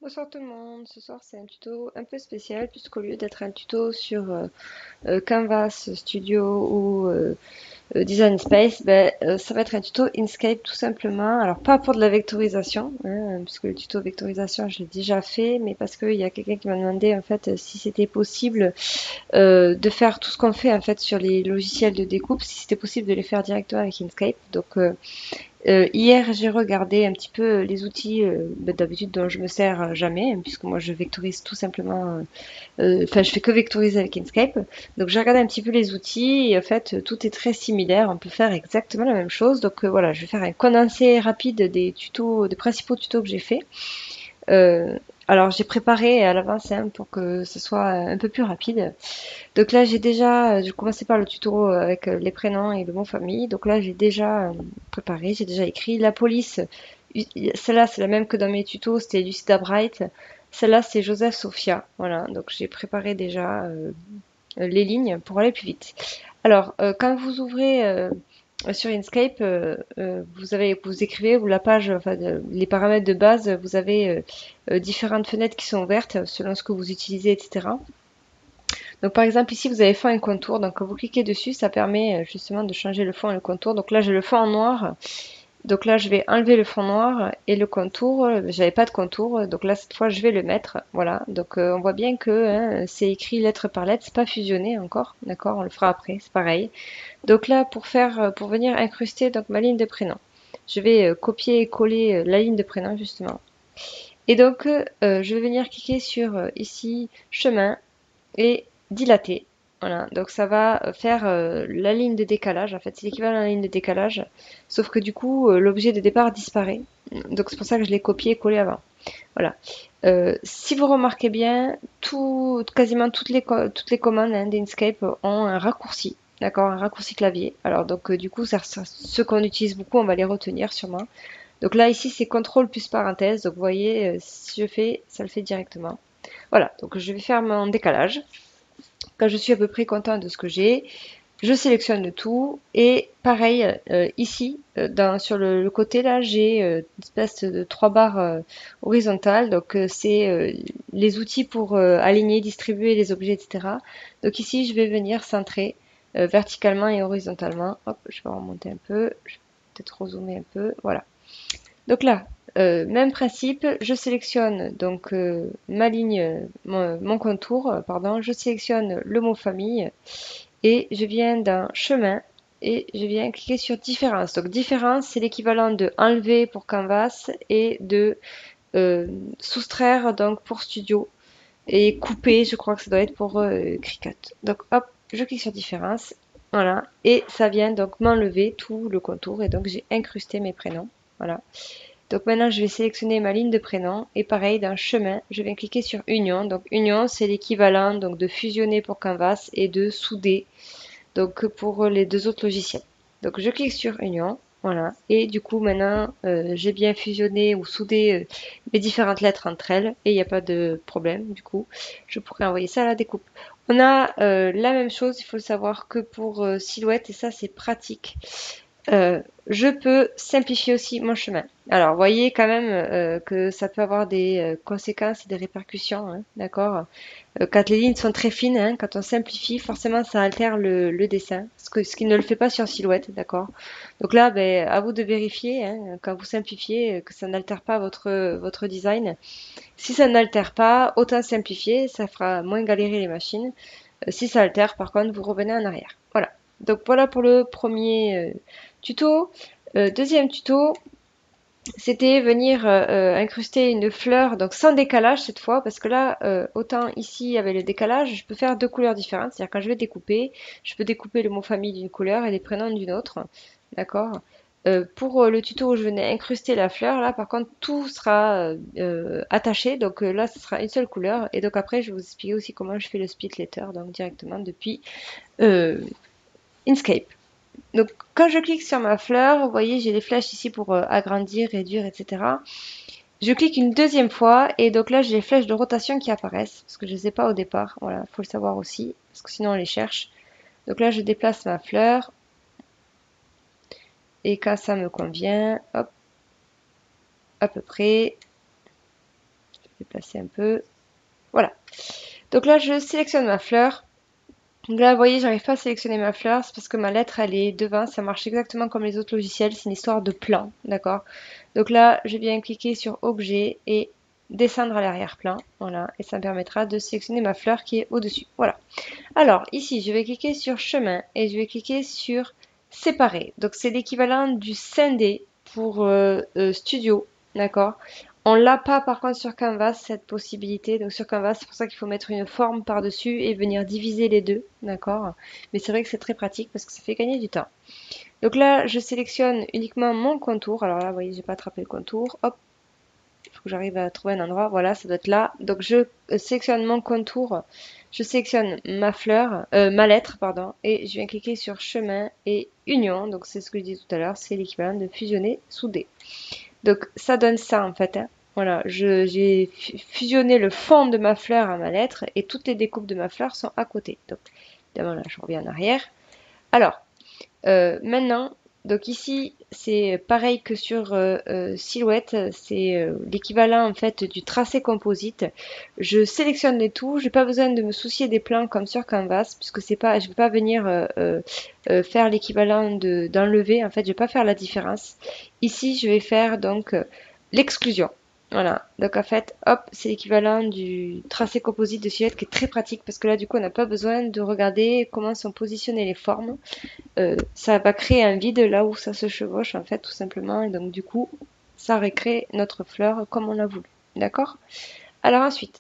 Bonsoir tout le monde, ce soir c'est un tuto un peu spécial puisqu'au lieu d'être un tuto sur Canvas Studio ou Design Space, ça va être un tuto Inkscape tout simplement. Alors pas pour de la vectorisation, hein, puisque le tuto vectorisation je l'ai déjà fait, mais parce qu'il y a quelqu'un qui m'a demandé en fait si c'était possible de faire tout ce qu'on fait en fait sur les logiciels de découpe, si c'était possible de les faire directement avec Inkscape. Hier, j'ai regardé un petit peu les outils d'habitude dont je me sers jamais, hein, puisque moi je vectorise tout simplement. Enfin, je fais que vectoriser avec Inkscape. Donc j'ai regardé un petit peu les outils et en fait tout est très similaire. On peut faire exactement la même chose. Voilà, je vais faire un condensé rapide des tutos, des principaux tutos que j'ai fait. Euh, alors j'ai préparé à l'avance hein, pour que ce soit un peu plus rapide. Donc là, je commençais par le tuto avec les prénoms et le mot famille. Donc là, j'ai déjà préparé, j'ai déjà écrit. La police, celle-là, c'est la même que dans mes tutos, c'était Lucida Bright. Celle-là, c'est Joseph Sophia. Voilà, donc j'ai préparé déjà les lignes pour aller plus vite. Alors, quand vous ouvrez sur Inkscape, vous écrivez, vous la page, enfin, les paramètres de base, vous avez différentes fenêtres qui sont ouvertes selon ce que vous utilisez, etc. Donc par exemple ici vous avez fond et contour, donc quand vous cliquez dessus ça permet justement de changer le fond et le contour. Donc là j'ai le fond en noir, donc là je vais enlever le fond noir et le contour, j'avais pas de contour, donc là cette fois je vais le mettre, voilà. On voit bien que hein, c'est écrit lettre par lettre, c'est pas fusionné encore, d'accord, on le fera après, c'est pareil. Donc là pour venir incruster donc ma ligne de prénom, je vais copier et coller la ligne de prénom justement. Et je vais venir cliquer sur ici chemin et dilaté. Voilà, donc ça va faire la ligne de décalage. En fait, c'est l'équivalent de la ligne de décalage, sauf que du coup, l'objet de départ disparaît. Donc c'est pour ça que je l'ai copié et collé avant. Voilà. Si vous remarquez bien, quasiment toutes les commandes hein, d'Inkscape ont un raccourci. D'accord, un raccourci clavier. Alors du coup, ceux qu'on utilise beaucoup, on va les retenir sûrement. Donc là, ici, c'est CTRL plus parenthèse. Donc vous voyez, si je fais, ça le fait directement. Voilà, donc je vais faire mon décalage. Quand je suis à peu près content de ce que j'ai, je sélectionne tout et pareil ici sur le côté là j'ai une espèce de trois barres horizontales c'est les outils pour aligner, distribuer les objets etc. Donc ici je vais venir centrer verticalement et horizontalement. Hop, je vais remonter un peu, je vais peut-être rezoomer un peu, voilà. Donc là, même principe, je sélectionne ma ligne, mon contour, pardon, je sélectionne le mot famille et je viens dans chemin et je viens cliquer sur différence. Donc différence, c'est l'équivalent de enlever pour Canvas et de euh, soustraire donc pour Studio et couper, je crois que ça doit être pour Cricut. Donc hop, je clique sur différence, voilà, et ça vient donc m'enlever tout le contour et donc j'ai incrusté mes prénoms, voilà. Donc maintenant, je vais sélectionner ma ligne de prénom et pareil, dans chemin, je vais cliquer sur union. Donc union, c'est l'équivalent donc de fusionner pour Canvas et de souder donc pour les deux autres logiciels. Donc je clique sur union, voilà. Et du coup maintenant, j'ai bien fusionné ou soudé mes différentes lettres entre elles et il n'y a pas de problème. Du coup, je pourrais envoyer ça à la découpe. On a la même chose, il faut le savoir que pour silhouette et ça c'est pratique. Je peux simplifier aussi mon chemin. Alors, voyez quand même que ça peut avoir des conséquences et des répercussions, hein, d'accord? Quand les lignes sont très fines, hein, quand on simplifie, forcément, ça altère le dessin, ce qui ne le fait pas sur Silhouette, d'accord? Donc là, à vous de vérifier, hein, quand vous simplifiez, que ça n'altère pas votre design. Si ça n'altère pas, autant simplifier, ça fera moins galérer les machines. Si ça altère, par contre, vous revenez en arrière. Voilà. Donc voilà pour le premier tuto. Deuxième tuto, c'était venir incruster une fleur, donc sans décalage cette fois, parce que là, autant ici avec le décalage, je peux faire deux couleurs différentes. C'est-à-dire quand je vais découper, je peux découper le mot famille d'une couleur et les prénoms d'une autre. D'accord. Pour le tuto où je venais incruster la fleur, là par contre tout sera attaché, là ce sera une seule couleur et donc après je vais vous expliquer aussi comment je fais le split letter donc directement depuis euh, Inkscape. Donc quand je clique sur ma fleur, vous voyez j'ai les flèches ici pour agrandir, réduire, etc. Je clique une deuxième fois et donc là j'ai les flèches de rotation qui apparaissent parce que je ne les ai pas au départ. Voilà, faut le savoir aussi parce que sinon on les cherche. Donc là je déplace ma fleur et quand ça me convient, hop, à peu près, déplacer un peu. Voilà. Donc là, je sélectionne ma fleur. Donc là, vous voyez, j'arrive pas à sélectionner ma fleur, c'est parce que ma lettre, elle est devant. Ça marche exactement comme les autres logiciels. C'est une histoire de plan, d'accord? Donc là, je viens cliquer sur Objet et descendre à l'arrière-plan. Voilà. Et ça me permettra de sélectionner ma fleur qui est au-dessus. Voilà. Alors, ici, je vais cliquer sur Chemin et je vais cliquer sur Séparer. Donc, c'est l'équivalent du scinder pour Studio, d'accord? On l'a pas par contre sur Canvas, cette possibilité. Donc sur Canvas, c'est pour ça qu'il faut mettre une forme par-dessus et venir diviser les deux, d'accord? Mais c'est vrai que c'est très pratique parce que ça fait gagner du temps. Donc là, je sélectionne uniquement mon contour. Alors là, vous voyez, j'ai pas attrapé le contour. Hop, il faut que j'arrive à trouver un endroit. Voilà, ça doit être là. Donc je sélectionne mon contour. Je sélectionne ma fleur, ma lettre, pardon, et je viens cliquer sur chemin et union. Donc c'est ce que je disais tout à l'heure, c'est l'équivalent de fusionner, souder. Donc ça donne ça en fait, hein. Voilà, j'ai fusionné le fond de ma fleur à ma lettre et toutes les découpes de ma fleur sont à côté. Donc évidemment là je reviens en arrière. Alors maintenant, donc ici c'est pareil que sur Silhouette, c'est l'équivalent en fait du tracé composite. Je sélectionne les tout, j'ai pas besoin de me soucier des plans comme sur Canvas puisque c'est pas, je vais pas venir faire l'équivalent d'enlever. En fait, je vais pas faire la différence. Ici, je vais faire donc l'exclusion. Voilà, donc en fait, hop, c'est l'équivalent du tracé composite de Silhouette qui est très pratique parce que là, du coup, on n'a pas besoin de regarder comment sont positionnées les formes. Ça va créer un vide là où ça se chevauche, en fait, tout simplement. Et donc, du coup, ça récrée notre fleur comme on l'a voulu. D'accord? Alors ensuite,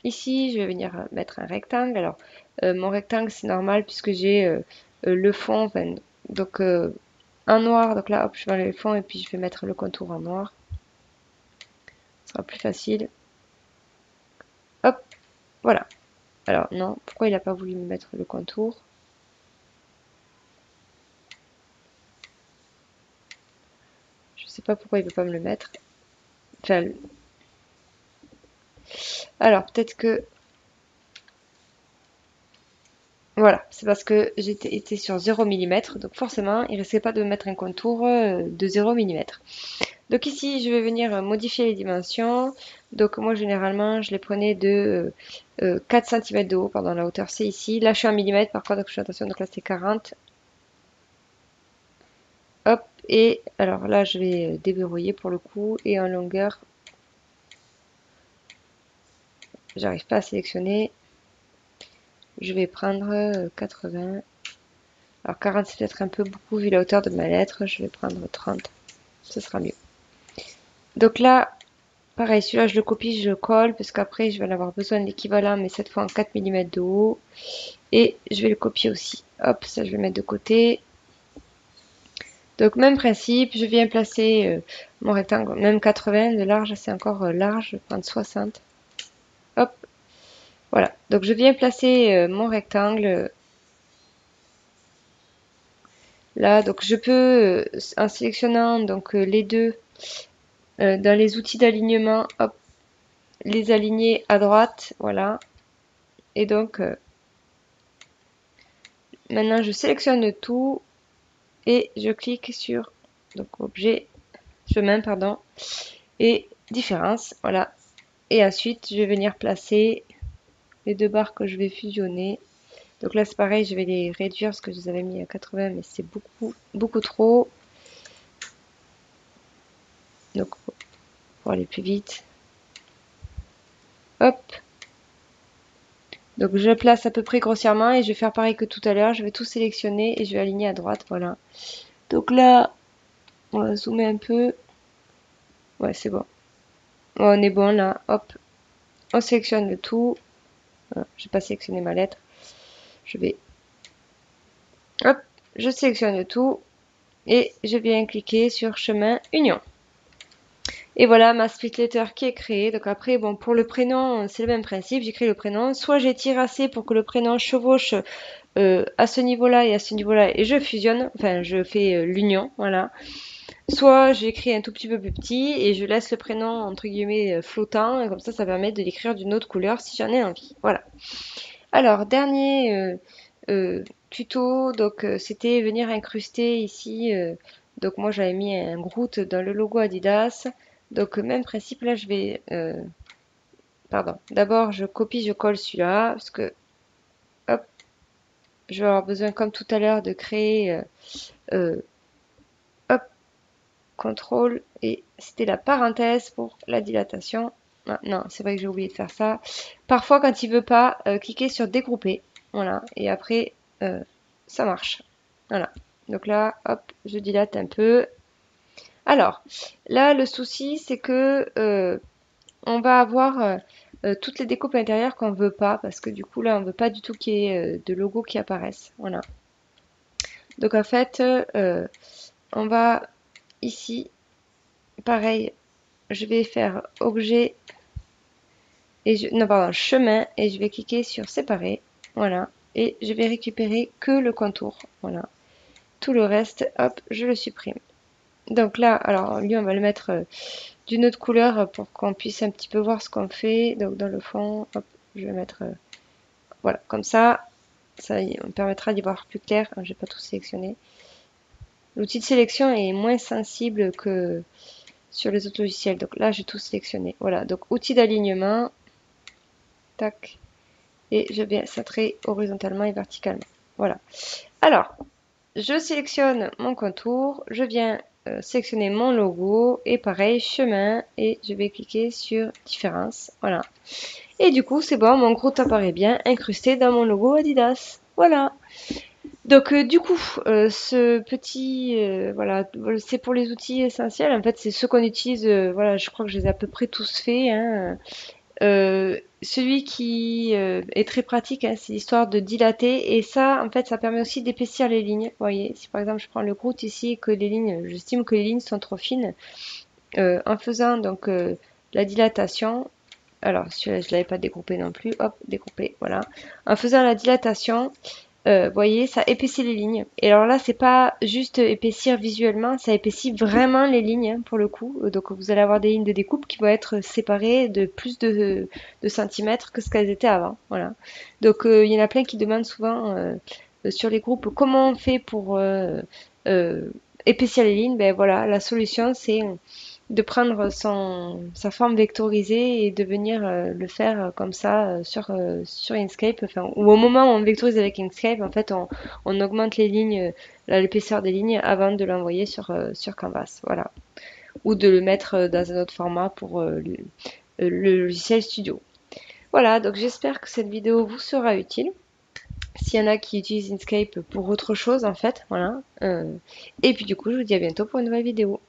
ici, je vais venir mettre un rectangle. Alors, mon rectangle, c'est normal puisque j'ai le fond, enfin, donc en noir. Donc là, hop, je vais enlever le fond et puis je vais mettre le contour en noir. Ce sera plus facile. Hop, voilà. Alors non, pourquoi il n'a pas voulu me mettre le contour? Je sais pas pourquoi il veut pas me le mettre. Enfin, alors peut-être que voilà, c'est parce que j'étais été sur 0 mm, donc forcément, il risquait pas de mettre un contour de 0 mm. Donc ici, je vais venir modifier les dimensions. Donc moi, généralement, je les prenais de 4 cm de haut, pardon, la hauteur c'est ici. Là, je suis en millimètres, par contre, donc je fais attention, donc là c'est 40. Hop, et alors là, je vais déverrouiller pour le coup, et en longueur, j'arrive pas à sélectionner. Je vais prendre 80. Alors 40, c'est peut-être un peu beaucoup vu la hauteur de ma lettre. Je vais prendre 30. Ce sera mieux. Donc là, pareil, celui-là, je le copie, je le colle, parce qu'après, je vais en avoir besoin de l'équivalent, mais cette fois en 4 mm de haut. Et je vais le copier aussi. Hop, ça, je vais mettre de côté. Donc, même principe, je viens placer mon rectangle, même 80 de large, c'est encore large, je vais prendre 60. Hop, voilà. Donc, je viens placer mon rectangle là. Donc, je peux, en sélectionnant donc les deux dans les outils d'alignement, hop, les aligner à droite, voilà. Et donc, maintenant, je sélectionne tout et je clique sur donc objet, chemin, pardon, et différence, voilà. Et ensuite, je vais venir placer les deux barres que je vais fusionner. Donc là, c'est pareil, je vais les réduire parce que je les avais mis à 80, mais c'est beaucoup trop. Donc, pour aller plus vite. Hop. Donc, je le place à peu près grossièrement et je vais faire pareil que tout à l'heure. Je vais tout sélectionner et je vais aligner à droite, voilà. Donc là, on va zoomer un peu. Ouais, c'est bon. On est bon là, hop. On sélectionne le tout. Voilà, j'ai pas sélectionné ma lettre. Je vais, hop, je sélectionne le tout et je viens cliquer sur chemin union. Et voilà ma split letter qui est créée. Donc après, bon, pour le prénom, c'est le même principe. J'écris le prénom. Soit j'étire assez pour que le prénom chevauche à ce niveau-là et à ce niveau-là et je fusionne. Enfin, je fais l'union, voilà. Soit j'écris un tout petit peu plus petit et je laisse le prénom entre guillemets flottant. Et comme ça permet de l'écrire d'une autre couleur si j'en ai envie. Voilà. Alors, dernier tuto, donc c'était venir incruster ici. Donc moi j'avais mis un Groot dans le logo Adidas. Donc même principe, là je vais pardon. D'abord, je copie, je colle celui-là, parce que, hop, je vais avoir besoin, comme tout à l'heure, de créer, hop, contrôle, et c'était la parenthèse pour la dilatation. Ah, non, c'est vrai que j'ai oublié de faire ça. Parfois, quand il veut pas, cliquez sur dégrouper, voilà, et après, ça marche. Voilà. Donc là, hop, je dilate un peu. Alors, là, le souci, c'est que on va avoir toutes les découpes intérieures qu'on veut pas, parce que du coup, là, on veut pas du tout qu'il y ait de logos qui apparaissent. Voilà. Donc, en fait, on va ici, pareil, je vais faire objet et non, pardon, chemin, et je vais cliquer sur séparer. Voilà. Et je vais récupérer que le contour. Voilà. Tout le reste, hop, je le supprime. Donc là, alors lui, on va le mettre d'une autre couleur pour qu'on puisse un petit peu voir ce qu'on fait. Donc dans le fond, hop, je vais mettre, voilà, comme ça me permettra d'y voir plus clair. Je vais pas tout sélectionner. L'outil de sélection est moins sensible que sur les autres logiciels. Donc là, j'ai tout sélectionné. Voilà, donc outil d'alignement, tac, et je viens centrer horizontalement et verticalement. Voilà. Alors, je sélectionne mon contour, je viens sélectionner mon logo et pareil, chemin, et je vais cliquer sur différence. Voilà. Et du coup, c'est bon, mon groupe apparaît bien incrusté dans mon logo Adidas. Voilà. Donc du coup, ce petit, voilà, c'est pour les outils essentiels. En fait, c'est ceux qu'on utilise. Voilà, je crois que je les ai à peu près tous faits, hein. Celui qui est très pratique, hein, c'est l'histoire de dilater. Et ça, en fait, ça permet aussi d'épaissir les lignes. Vous voyez, si par exemple je prends le Groot ici et que les lignes, j'estime que les lignes sont trop fines, en faisant donc la dilatation, alors celui-là je l'avais pas découpé non plus, hop, découpé, voilà. En faisant la dilatation, vous voyez, ça épaissit les lignes. Et alors là, c'est pas juste épaissir visuellement, ça épaissit vraiment les lignes hein, pour le coup. Donc vous allez avoir des lignes de découpe qui vont être séparées de plus de centimètres que ce qu'elles étaient avant. Voilà. Donc il y en a plein qui demandent souvent sur les groupes comment on fait pour euh, épaissir les lignes. Ben voilà, la solution c'est de prendre sa forme vectorisée et de venir le faire comme ça sur Inkscape. Enfin, ou au moment où on vectorise avec Inkscape, en fait, on augmente les lignes, l'épaisseur des lignes avant de l'envoyer sur Canvas. Voilà. Ou de le mettre dans un autre format pour le logiciel Studio. Voilà, donc j'espère que cette vidéo vous sera utile. S'il y en a qui utilisent Inkscape pour autre chose, en fait, voilà. Et puis du coup, je vous dis à bientôt pour une nouvelle vidéo.